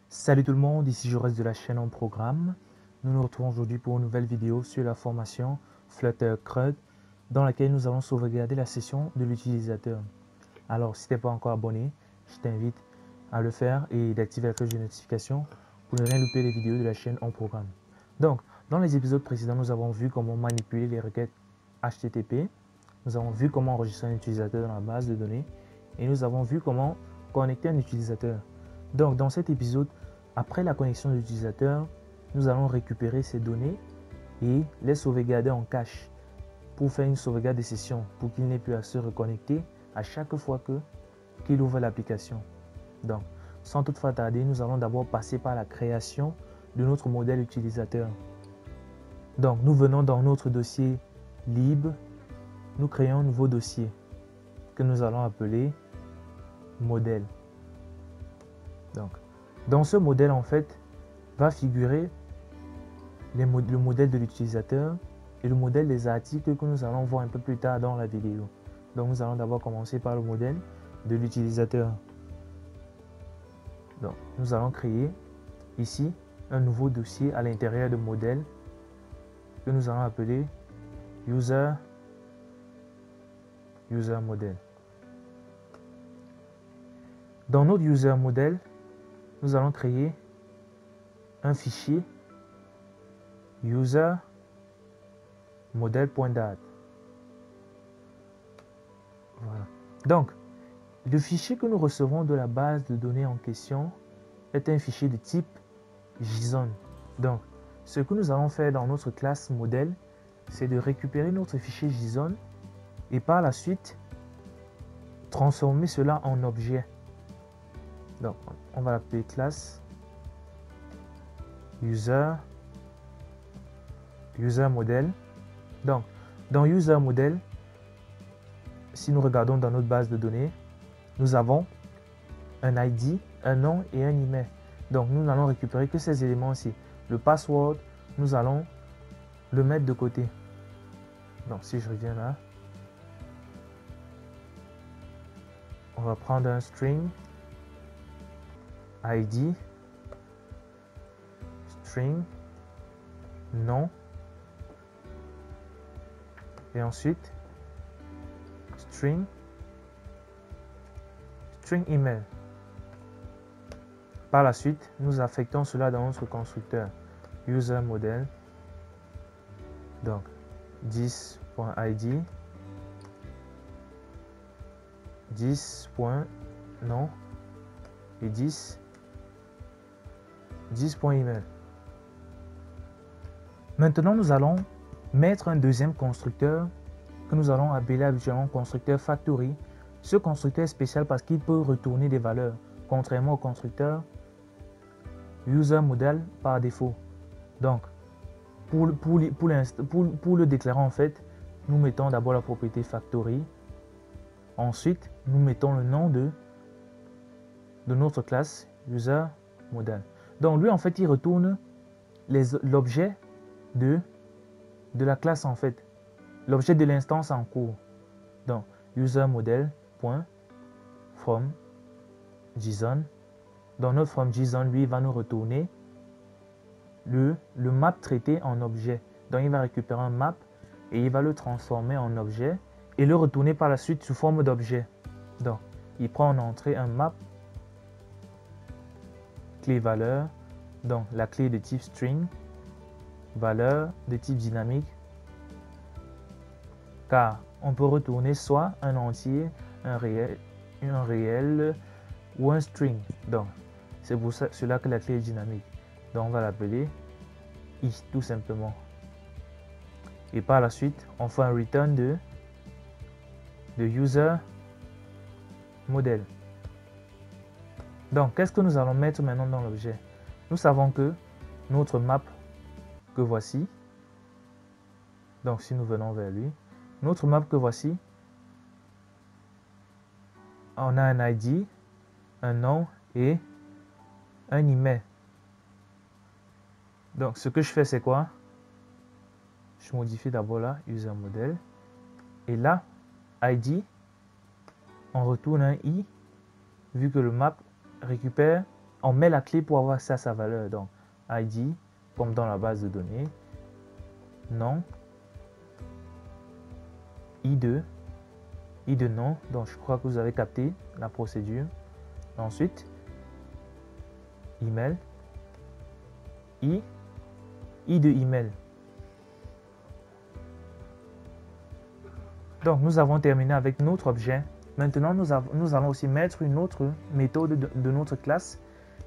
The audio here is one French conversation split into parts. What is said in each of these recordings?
Salut tout le monde, ici Jaurès de la chaîne En Programme. Nous nous retrouvons aujourd'hui pour une nouvelle vidéo sur la formation Flutter CRUD dans laquelle nous allons sauvegarder la session de l'utilisateur. Alors si tu n'es pas encore abonné, je t'invite à le faire et d'activer la cloche de notification pour ne rien louper les vidéos de la chaîne En Programme. Donc, dans les épisodes précédents, nous avons vu comment manipuler les requêtes HTTP, nous avons vu comment enregistrer un utilisateur dans la base de données et nous avons vu comment connecter un utilisateur. Donc, dans cet épisode, après la connexion de l'utilisateur, nous allons récupérer ces données et les sauvegarder en cache pour faire une sauvegarde des sessions, pour qu'il n'ait plus à se reconnecter à chaque fois qu'il ouvre l'application. Donc, sans toutefois tarder, nous allons d'abord passer par la création de notre modèle utilisateur. Donc, nous venons dans notre dossier lib, nous créons un nouveau dossier que nous allons appeler modèle. Donc, dans ce modèle, en fait, va figurer le modèle de l'utilisateur et le modèle des articles que nous allons voir un peu plus tard dans la vidéo. Donc, nous allons d'abord commencer par le modèle de l'utilisateur. Donc, nous allons créer ici un nouveau dossier à l'intérieur de modèle que nous allons appeler user model. Dans notre user model, nous allons créer un fichier user model.dat. Voilà. Donc, le fichier que nous recevons de la base de données en question est un fichier de type JSON. Donc, ce que nous allons faire dans notre classe modèle, c'est de récupérer notre fichier JSON et par la suite transformer cela en objet. Donc, on va l'appeler classe user model. Donc, dans user model, si nous regardons dans notre base de données, nous avons un ID, un nom et un email. Donc, nous n'allons récupérer que ces éléments-ci. Le password, nous allons le mettre de côté. Donc, si je reviens là, on va prendre un string ID, string, nom, et ensuite string email. Par la suite, nous affectons cela dans notre constructeur user model. Donc 10.id, 10.nom et 10.email. Maintenant, nous allons mettre un deuxième constructeur que nous allons appeler habituellement constructeur factory. Ce constructeur est spécial parce qu'il peut retourner des valeurs, contrairement au constructeur user model par défaut. Donc, pour le déclarer, en fait, nous mettons d'abord la propriété factory. Ensuite, nous mettons le nom de notre classe user model. Donc, lui, en fait, il retourne l'objet de la classe, en fait, l'objet de l'instance en cours. Donc, user model.from JSON. Dans notre from JSON, lui, il va nous retourner le map traité en objet. Donc, il va récupérer un map et il va le transformer en objet et le retourner par la suite sous forme d'objet. Donc, il prend en entrée un map, clé valeur, donc la clé de type string, valeur de type dynamique, car on peut retourner soit un entier, un réel ou un string. Donc, c'est pour cela que la clé est dynamique. Donc, on va l'appeler i tout simplement. Et par la suite, on fait un return de user model. Donc, qu'est-ce que nous allons mettre maintenant dans l'objet? Nous savons que notre map que voici, donc si nous venons vers lui, notre map que voici, on a un ID, un nom et un email. Donc, ce que je fais, c'est quoi? Je modifie d'abord là, user model. Et là, ID, on retourne un i, vu que le map récupère on met la clé pour avoir accès à sa valeur. Donc, ID, comme dans la base de données, nom, I2 nom. Donc, je crois que vous avez capté la procédure. Ensuite, email, I de email. Donc, nous avons terminé avec notre objet. Maintenant, nous allons aussi mettre une autre méthode de notre classe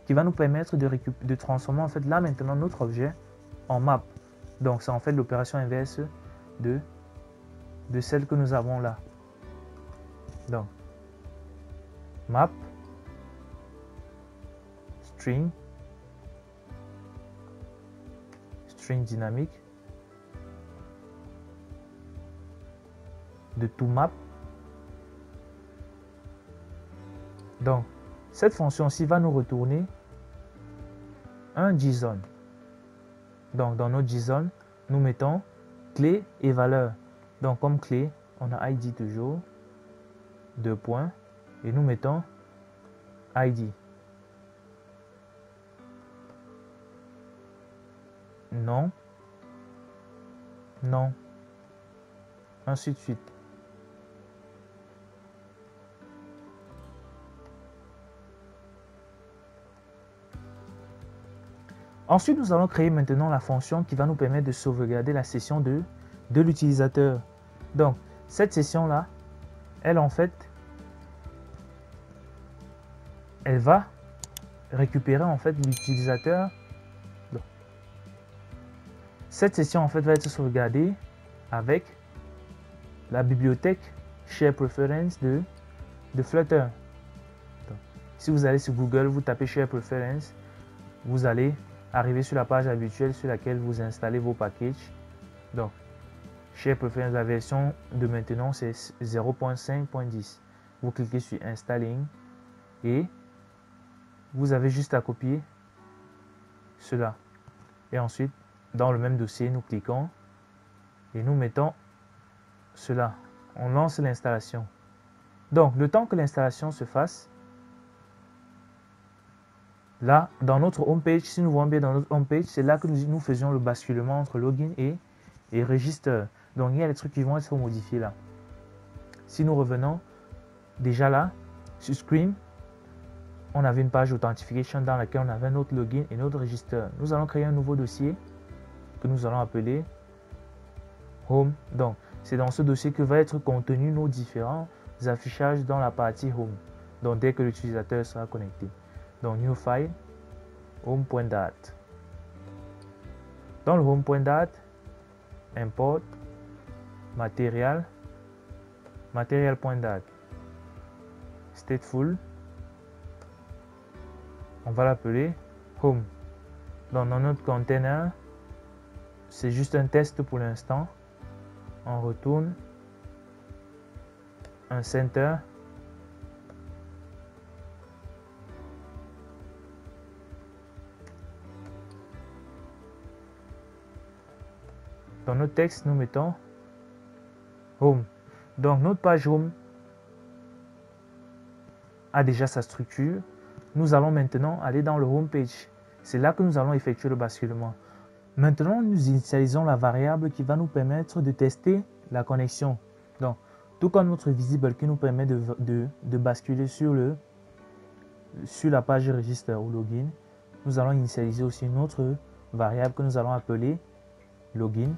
qui va nous permettre de transformer en fait là maintenant notre objet en map. Donc, c'est en fait l'opération inverse de celle que nous avons là. Donc, map, string dynamique de toMap. Donc, cette fonction-ci va nous retourner un JSON. Donc, dans notre JSON, nous mettons clé et valeur. Donc, comme clé, on a ID toujours, 2 points, et nous mettons ID. Non, non, ainsi de suite. Ensuite, nous allons créer maintenant la fonction qui va nous permettre de sauvegarder la session de l'utilisateur. Donc, cette session-là, elle en fait, elle va récupérer en fait l'utilisateur. Cette session en fait va être sauvegardée avec la bibliothèque Share Preference de Flutter. Donc, si vous allez sur Google, vous tapez Share Preference, vous allez arriver sur la page habituelle sur laquelle vous installez vos packages. Donc, Share Preference, la version de maintenant, c'est 0.5.10. Vous cliquez sur Installing et vous avez juste à copier cela. Et ensuite, dans le même dossier, nous cliquons et nous mettons cela. On lance l'installation. Donc, le temps que l'installation se fasse, là, dans notre home page, si nous voyons bien dans notre home page, c'est là que nous faisons le basculement entre login et register. Donc, il y a des trucs qui vont être modifiés là. Si nous revenons déjà là, sur Screen, on avait une page Authentification dans laquelle on avait notre login et notre register. Nous allons créer un nouveau dossier que nous allons appeler Home. Donc, c'est dans ce dossier que va être contenu nos différents affichages dans la partie Home. Donc, dès que l'utilisateur sera connecté. Donc, New File, Home.dat. Dans le Home.dat, Import, Material.dat. Stateful, on va l'appeler Home. Donc, dans notre container, c'est juste un test pour l'instant. On retourne un center. Dans notre texte, nous mettons Home. Donc, notre page Home a déjà sa structure. Nous allons maintenant aller dans le Home page. C'est là que nous allons effectuer le basculement. Maintenant, nous initialisons la variable qui va nous permettre de tester la connexion. Donc, tout comme notre visible qui nous permet de basculer sur la page register ou login, nous allons initialiser aussi une autre variable que nous allons appeler login.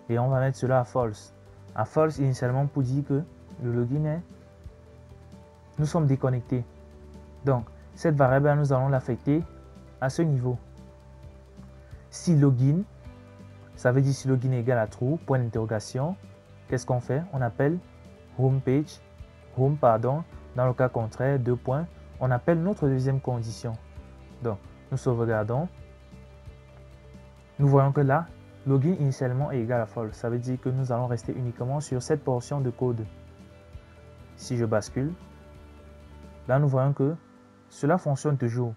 Et on va mettre cela à false. À false initialement pour dire que le login est... Nous sommes déconnectés. Donc, cette variable, nous allons l'affecter à ce niveau. Si login, ça veut dire si login est égal à true, point d'interrogation, qu'est-ce qu'on fait? On appelle home, dans le cas contraire, 2 points, on appelle notre deuxième condition. Donc, nous sauvegardons. Nous voyons que là, login initialement est égal à false. Ça veut dire que nous allons rester uniquement sur cette portion de code. Si je bascule, là nous voyons que cela fonctionne toujours.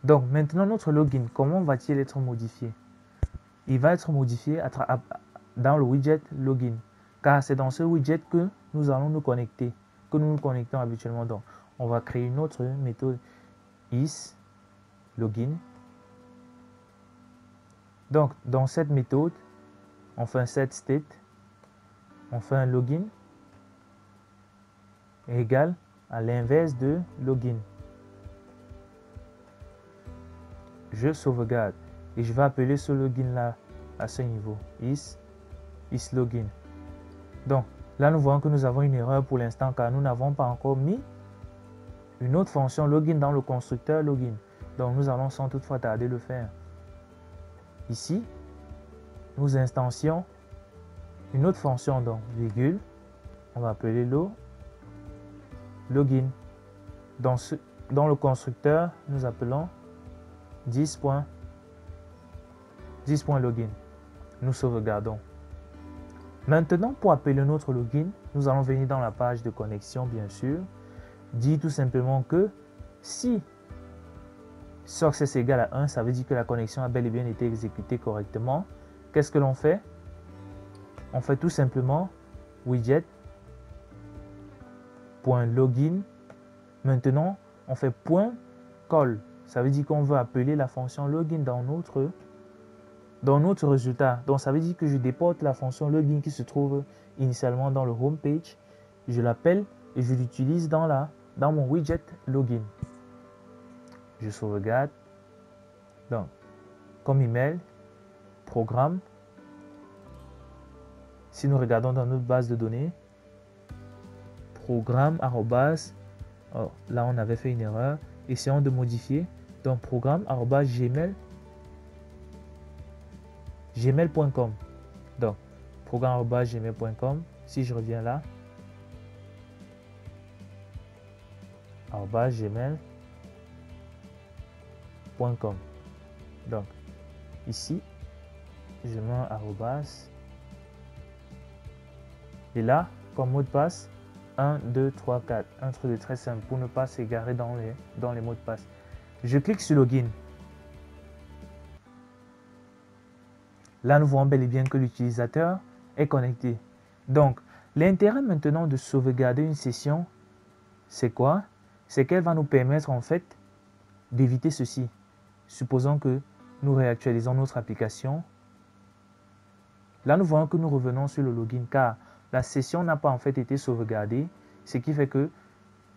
Donc maintenant notre login, comment va-t-il être modifié? Il va être modifié dans le widget login, car c'est dans ce widget que nous allons nous connecter, que nous nous connectons habituellement. Donc on va créer une autre méthode is login. Donc, dans cette méthode, on fait un set state, on fait un login égal à l'inverse de login. Je sauvegarde et je vais appeler ce login là à ce niveau, is login. Donc, là, nous voyons que nous avons une erreur pour l'instant car nous n'avons pas encore mis une autre fonction login dans le constructeur login. Donc, nous allons sans toutefois tarder le faire. Ici, nous instancions une autre fonction, donc virgule, on va appeler login. Dans le constructeur, nous appelons 10.login. Nous sauvegardons. Maintenant, pour appeler notre login, nous allons venir dans la page de connexion, bien sûr, dire tout simplement que si success égale à 1, ça veut dire que la connexion a bel et bien été exécutée correctement. Qu'est-ce que l'on fait? On fait tout simplement widget.login. Maintenant, on fait .call. Ça veut dire qu'on veut appeler la fonction login dans notre résultat. Donc, ça veut dire que je déporte la fonction login qui se trouve initialement dans le home page. Je l'appelle et je l'utilise dans mon widget login. Je sauvegarde. Donc, comme email, programme. Si nous regardons dans notre base de données, programme arrobase, oh, là on avait fait une erreur. Essayons de modifier. Donc, programme arrobase gmail.com. Donc, programme arrobase gmail.com. Si je reviens là, arrobase gmail.com. Donc, ici, je mets un arrobase. Et là, comme mot de passe, 1, 2, 3, 4. Un truc de très simple pour ne pas s'égarer dans les mots de passe. Je clique sur Login. Là, nous voyons bel et bien que l'utilisateur est connecté. Donc, l'intérêt maintenant de sauvegarder une session, c'est quoi? C'est qu'elle va nous permettre en fait d'éviter ceci. Supposons que nous réactualisons notre application. Là, nous voyons que nous revenons sur le login car la session n'a pas en fait été sauvegardée, ce qui fait que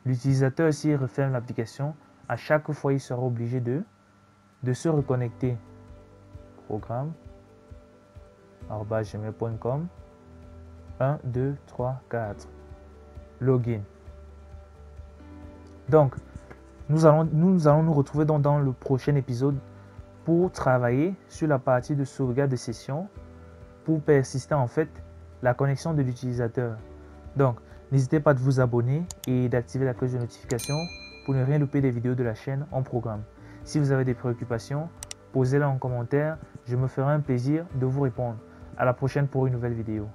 l'utilisateur, s'il referme l'application, à chaque fois, il sera obligé de se reconnecter. Programme @gmail.com 1, 2, 3, 4. Login. Donc, nous allons nous retrouver dans le prochain épisode pour travailler sur la partie de sauvegarde de session pour persister en fait la connexion de l'utilisateur. Donc, n'hésitez pas à vous abonner et d'activer la cloche de notification pour ne rien louper des vidéos de la chaîne en programme. Si vous avez des préoccupations, posez-les en commentaire. Je me ferai un plaisir de vous répondre. À la prochaine pour une nouvelle vidéo.